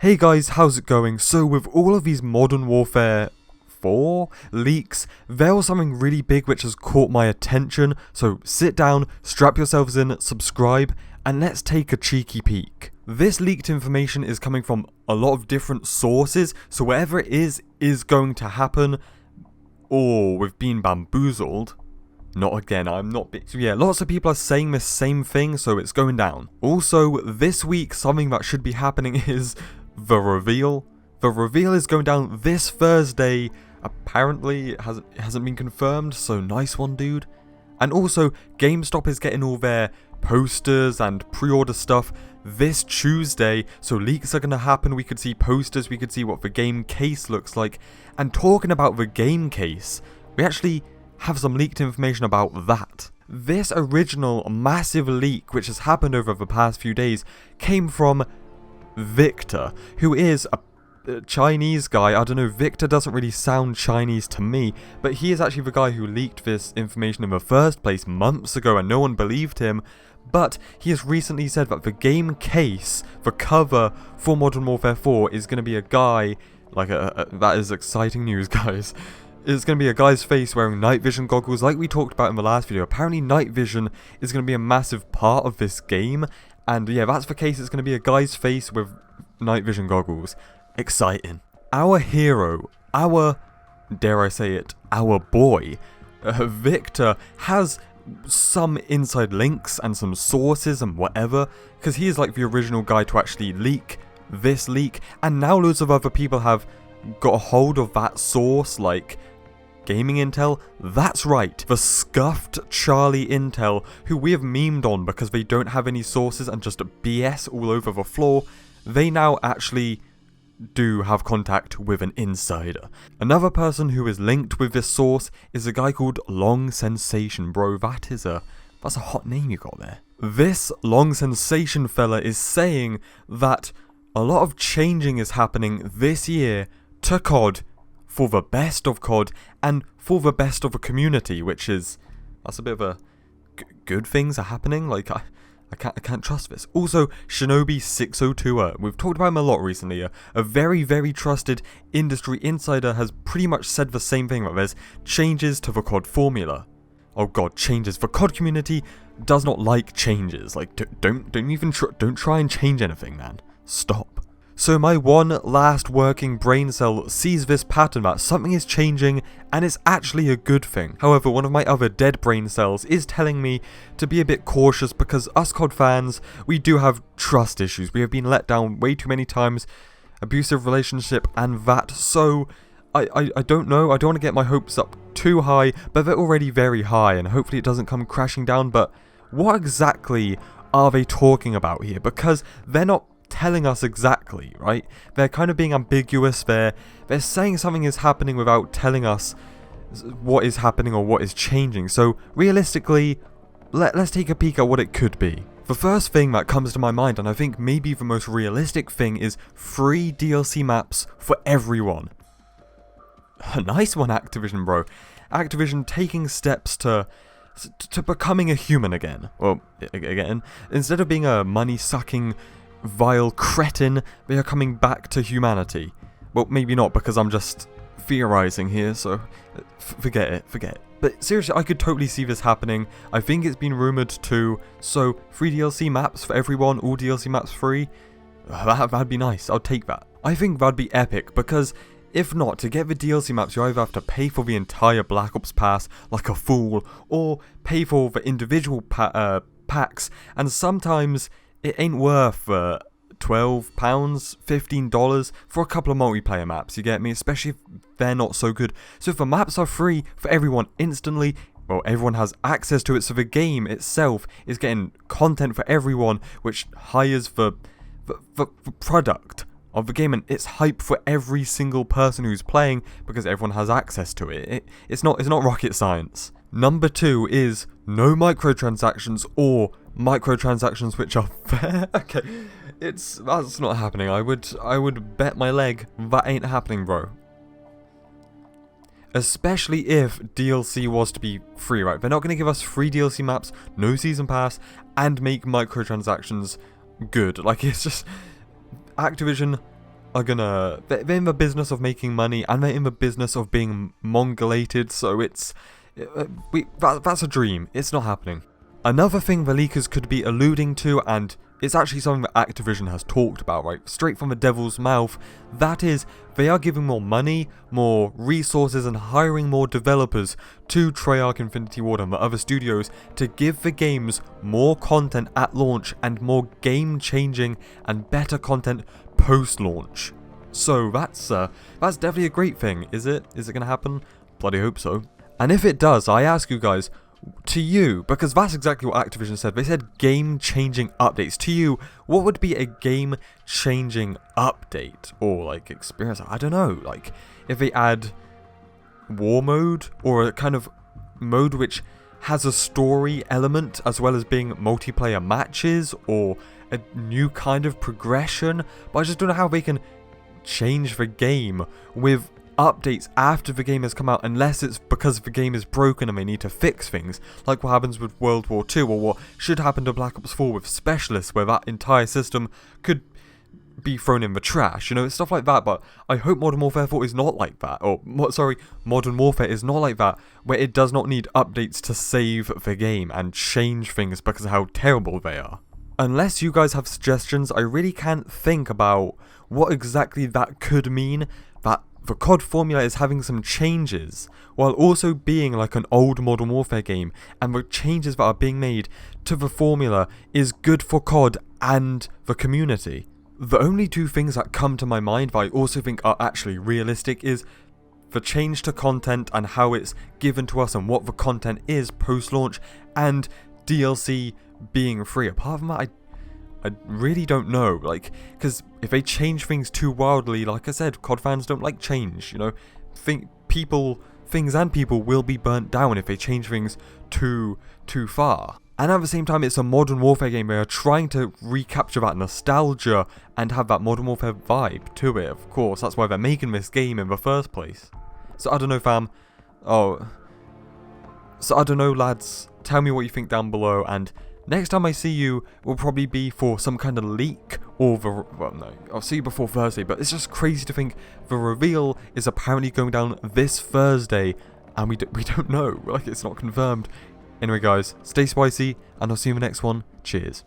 Hey guys, how's it going? So with all of these Modern Warfare 4 leaks, there was something really big which has caught my attention, so sit down, strap yourselves in, subscribe, and let's take a cheeky peek. This leaked information is coming from a lot of different sources, so whatever it is going to happen, or we've been bamboozled. Not again, I'm not so yeah, lots of people are saying the same thing, so it's going down. Also, this week, something that should be happening is the reveal. The reveal is going down this Thursday. Apparently, it hasn't been confirmed, so nice one, dude. And also, GameStop is getting all their posters and pre-order stuff this Tuesday, so leaks are going to happen. We could see posters, we could see what the game case looks like. And talking about the game case, we actually have some leaked information about that. This original massive leak, which has happened over the past few days, came from Victor, who is a Chinese guy. I don't know, Victor doesn't really sound Chinese to me, but he is actually the guy who leaked this information in the first place months ago and no one believed him. But he has recently said that the game case, the cover for Modern Warfare 4 is going to be a guy, like that is exciting news, guys. It's going to be a guy's face wearing night vision goggles like we talked about in the last video. Apparently night vision is going to be a massive part of this game. And yeah, that's the case. It's going to be a guy's face with night vision goggles. Exciting. Our hero, dare I say it, our boy, Victor, has some inside links and some sources and whatever. Because he is like the original guy to actually leak this leak. And now loads of other people have got a hold of that source, like Gaming Intel. That's right, the scuffed Charlie Intel, who we have memed on because they don't have any sources and just BS all over the floor. They now actually do have contact with an insider. Another person who is linked with this source is a guy called Long Sensation. Bro, that's a hot name you got there. This Long Sensation fella is saying that a lot of changing is happening this year to COD, for the best of COD, and for the best of a community, which is, that's a bit of a good things are happening. Like, I can't trust this. Also, Shinobi 602, we've talked about him a lot recently. A very, very trusted industry insider has pretty much said the same thing, that there's changes to the COD formula. Oh god, changes. The COD community does not like changes. Like, don't try and change anything, man. Stop. So my one last working brain cell sees this pattern that something is changing and it's actually a good thing. However, one of my other dead brain cells is telling me to be a bit cautious because us COD fans, we do have trust issues. We have been let down way too many times, abusive relationship and that. So I don't know, I don't want to get my hopes up too high, but they're already very high and hopefully it doesn't come crashing down. But what exactly are they talking about here? Because they're not telling us exactly, right? They're kind of being ambiguous. They're saying something is happening without telling us what is happening or what is changing. So realistically, let's take a peek at what it could be. The first thing that comes to my mind, and I think maybe the most realistic thing, is free DLC maps for everyone. A nice one, Activision, bro. Activision taking steps to becoming a human again. Well, again, instead of being a money-sucking vile cretin, they are coming back to humanity. Well, maybe not, because I'm just theorizing here, so forget it. But seriously, I could totally see this happening. I think it's been rumored too. So free DLC maps for everyone, all DLC maps free. That'd be nice. I'll take that. I think that'd be epic, because if not, to get the DLC maps, you either have to pay for the entire Black Ops pass like a fool, or pay for the individual packs, and sometimes it ain't worth £12, $15 for a couple of multiplayer maps, you get me? Especially if they're not so good. So if the maps are free for everyone instantly, well, everyone has access to it, so the game itself is getting content for everyone, which hires the product of the game, and it's hype for every single person who's playing because everyone has access to it. It's not rocket science. Number 2 is no microtransactions, or microtransactions which are fair. Okay, that's not happening. I would bet my leg that ain't happening, bro. Especially if DLC was to be free, right? They're not going to give us free DLC maps, no season pass, and make microtransactions good. Like, it's just Activision, are gonna, they're in the business of making money, and they're in the business of being mongolated, so that's a dream. It's not happening. Another thing the leakers could be alluding to, and it's actually something that Activision has talked about, right, straight from the devil's mouth, that is, they are giving more money, more resources, and hiring more developers to Treyarch, Infinity Ward, and the other studios to give the games more content at launch and more game-changing and better content post-launch. So that's definitely a great thing, is it? Is it going to happen? Bloody hope so. And if it does, I ask you guys, to you, because that's exactly what Activision said, they said game-changing updates. To you, what would be a game-changing update? Or, like, experience? I don't know, like, if they add war mode, or a kind of mode which has a story element, as well as being multiplayer matches, or a new kind of progression, but I just don't know how they can change the game with updates after the game has come out, unless it's because the game is broken and they need to fix things, like what happens with World War II, or what should happen to Black Ops 4 with Specialists, where that entire system could be thrown in the trash, you know, stuff like that. But I hope Modern Warfare 4 is not like that, or Modern Warfare is not like that, where it does not need updates to save the game and change things because of how terrible they are. Unless you guys have suggestions, I really can't think about what exactly that could mean, that the COD formula is having some changes, while also being like an old Modern Warfare game, and the changes that are being made to the formula is good for COD and the community. The only two things that come to my mind that I also think are actually realistic is the change to content and how it's given to us and what the content is post-launch, and DLC being free. Apart from that, I really don't know, like, because if they change things too wildly, like I said, COD fans don't like change, you know, things and people will be burnt down if they change things too far. And at the same time, it's a Modern Warfare game. They are trying to recapture that nostalgia and have that Modern Warfare vibe to it, of course. That's why they're making this game in the first place. So I don't know, fam. So I don't know, lads. Tell me what you think down below, and next time I see you will probably be for some kind of leak, or well, no, I'll see you before Thursday, but it's just crazy to think the reveal is apparently going down this Thursday, and we don't know, like, it's not confirmed. Anyway guys, stay spicy, and I'll see you in the next one. Cheers.